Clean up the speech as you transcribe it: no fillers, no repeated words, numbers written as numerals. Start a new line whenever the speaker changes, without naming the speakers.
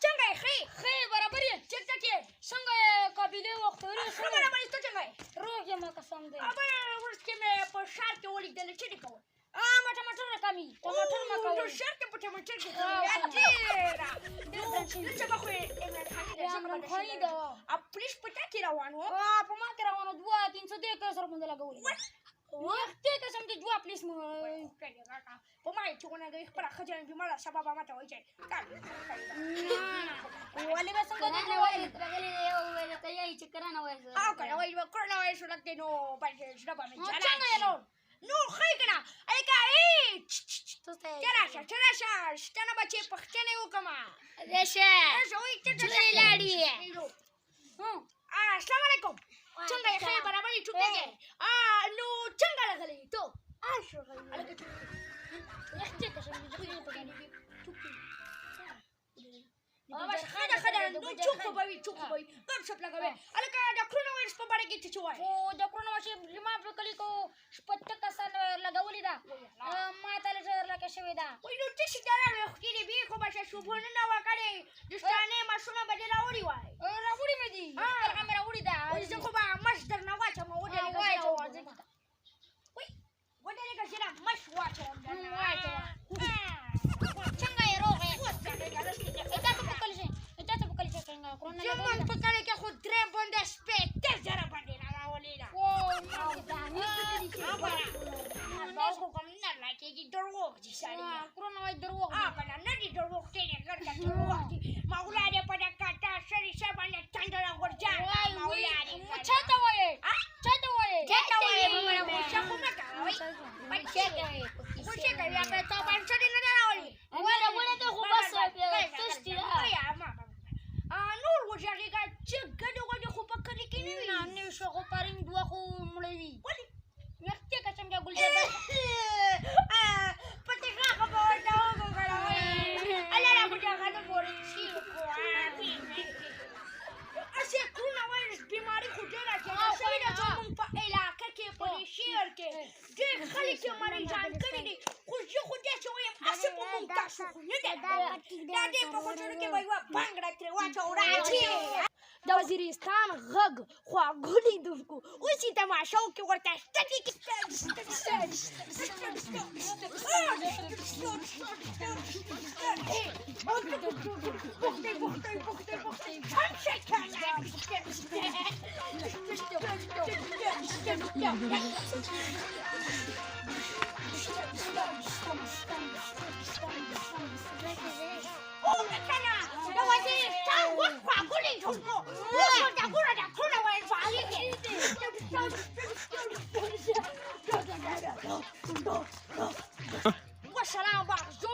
څنګه خې برابر یې چک چک یې څنګه قبیله وخت لري څنګه برابر یې څنګه روغ یې ما قسم دی ابا ورس کې مې په شار کې ولیدل چې دې کوم ما ټماټر کمی ټماټر ما کوم شار کې په ټماټر کې چې په خو یې خاني دا پولیس پټه کې روانو په ما کې روانو 2-300 دې کې سره مونږ لګولې وخت کې سم دې جوا پولیس مو په ما چې ونه غي خپل خجن دې مړه سبب ما ته وایي چې ولې به څنګه دې وایي راغلي یو وایي ته یې چې کرانه وایي او کنه وایي کرانه وایي شو لکه نو باندې شنو باندې څنګه یې نو خې کنه اېکا چراشه شتنه بچي پختنه وکما رشه وایي چې لاړی السلام علیکم څنګه یې خې برابر یې ټوکې نو څنګه راغلی ته آشو غلی يحكي كشم يجي بغاني توكي باش خدا نو چوکو بوي غب شپ لګوي الکه د کرونا وایرس په اړه کې څه وایي او د کرونا وایرس لما په کلی کو شپته کسان لګولې دا ما ته لکه شوی دا وای نو چې دا خو کې به خو باشه شوبونه نه وکړي دستانه ماشونه بدل راوړي وای راوړي مې دي کیمرا وړي دا چې خو ما مش درنه واچم وډه واچو وای وډه لګه چې مش واچو څنګه یې روغه جمال پکړې کې خو درې باندې سپې ته زره باندې راولې دا او نو خو کوم نه لکه کی دروغ دي سړی کرونا وای دروغ کنه نه دي دروغ ته نه ګرځي دروغ دي مولاره په دکا شری شه باندې څنګه ورځه مولاره چاته وای مې څه کوم نه کوي پچې کوي په تا باندې نه راولې ولا ته خو بس تشتي نور وجهه چې ګډه خو په کلی کې نه نه شو خو پرنګ دوه خو مړوي ولې نخته که څنګه ګلجه پته راغه په وړاندې وګورئ الله را پټه غاړه پورې شي کو اسی کرونا وایرس بیماری خو ډیره کېږي شوی ده زموږ په علاقه کې په شهر کې ډېر خلک یې مریضان کړي دي خو زه خو داسې وایم هسې په موږ تاسو خو نه ده دا دې په غوږونو کې به یوه بنګړه ترې واچوو راځي د وزیرستان غږ خواږه لیدونکو اوس یې تماشه وکړي ورته سترګې کې وسلام بعض